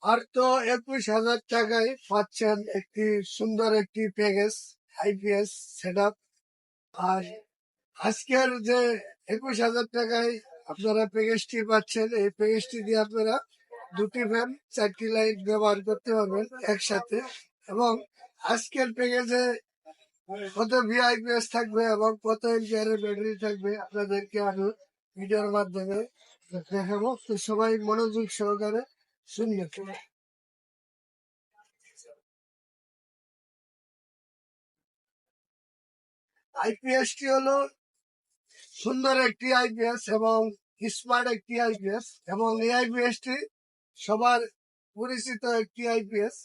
আর তো 21,000 টাকায় পাচ্ছেন একটি সুন্দর একটি প্যাকেজ আইপিএস সেট আপ। আর আজকের যে 21,000 টাকায় আপনারা প্যাকেজটি পাচ্ছেন, এই প্যাকেজটি দিয়ে আপনারা 2টি ফ্যান 4টি লাইট ব্যবহার করতে পারবেন একসাথে। এবং আজকের প্যাকেজে কত ভিআইপিএস থাকবে এবং কত এমপিআরের ব্যাটারি থাকবে আপনাদেরকে আমি ভিডিওর মাধ্যমে দেখাবো, তো সবাই মনোযোগ সহকারে শুনবেন। আইপিএসটি হলো সুন্দর একটি আইপিএস এবং স্মার্ট একটি আইপিএস, এবং এই আইপিএসটি সবার পরিচিত একটি আইপিএস।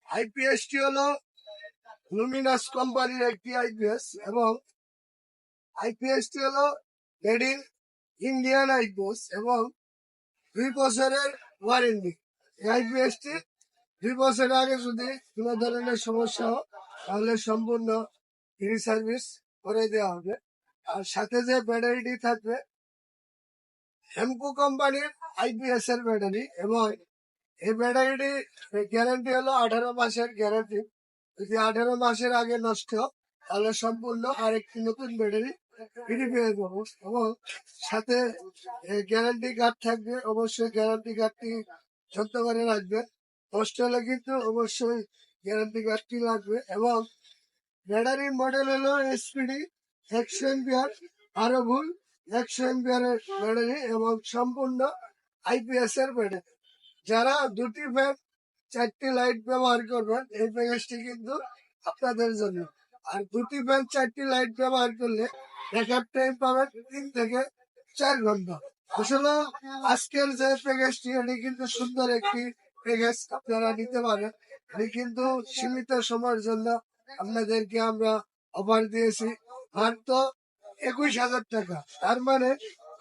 আইপিএসটি হলো লুমিনাস কোম্পানির একটি আইপিএস, এবং আইপিএসটি হলো মেড ইন ইন্ডিয়ান আইপিএস এবং 2 বছরের ওয়ারেন্টি। এই আইপিএসটি 2 বছর আগে যদি কোনো ধরনের সমস্যা হয় তাহলে সম্পূর্ণ ফ্রি সার্ভিস করে দেওয়া হবে। আর সাথে যে ব্যাটারিটি থাকবে হেমকো কোম্পানির আইপিএস এর ব্যাটারি, এবং এই ব্যাটারিটি গ্যারান্টি হলো 18 মাসের গ্যারান্টি। যদি 18 মাসের আগে নষ্ট তাহলে সম্পূর্ণ আরেকটি নতুন ব্যাটারি ফ্রি পেয়ে যাবো। এবং সাথে গ্যারান্টি কার্ড থাকবে, অবশ্যই গ্যারান্টি কার্ডটি যত্ন করে রাখবে। নষ্ট হলে কিন্তু অবশ্যই গ্যারান্টি কার্ডটি লাগবে। এবং ব্যাটারির মডেল হলো এসপিডি 100 এমপিআর, আরো ভুল 100 এমপিআরের ব্যাটারি এবং সম্পূর্ণ আইপিএস এর ব্যাটারি। যারা 2টি ফ্যান 4টি লাইট ব্যবহার করবেন এই প্যাকেজটি কিন্তু আপনাদের জন্য। আর 2টি ফ্যান 4টি লাইট ব্যবহার করলে ব্যাকআপ টাইম পাবেন 3 থেকে 4 ঘন্টা। আসলে আজকের যে প্যাকেজটি এটি কিন্তু সুন্দর একটি প্যাকেজ, আপনারা নিতে পারেন। এটি কিন্তু সীমিত সময়ের জন্য আপনাদেরকে আমরা অফার দিয়েছি মাত্র 21,000 টাকা। তার মানে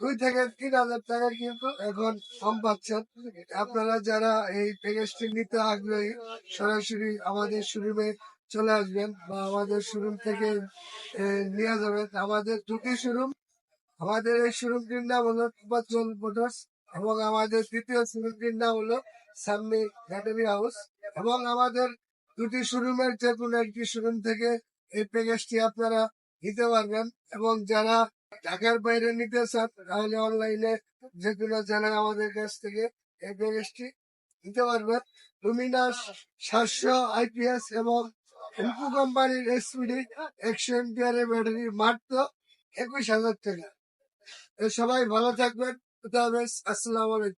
2 থেকে 3 হাজার টাকা কিন্তু এখন কম পাচ্ছেন। আপনারা যারা এই প্যাকেজটি নিতে আগ্রহী সরাসরি আমাদের শোরুমে চলে আসবেন বা আমাদের শোরুম থেকে নিয়ে যাবেন। আমাদের 2টি শোরুম, আমাদের এই শোরুমটির নাম হলো পূর্বাচল মোটরস, এবং আমাদের দ্বিতীয় শোরুমটির নাম হলো সামনে ব্যাটারি হাউস। এবং আমাদের 2টি শোরুমের যে কোনো একটি শোরুম থেকে এই প্যাকেজটি আপনারা নিতে পারবেন। এবং যারা ঢাকার বাইরে নিতে চান তাহলে অনলাইনে যে কোনো জেলায় আমাদের কাছ থেকে এই প্যাকেজটি নিতে পারবেন। লুমিনাস 700 আইপিএস এবং হেমকো কোম্পানির এসপিডি 100 এমপিআরের ব্যাটারি মাত্র 21,000 টাকা। সবাই ভালো থাকবেন। খুদা হাফেজ। আসসালামু আলাইকুম।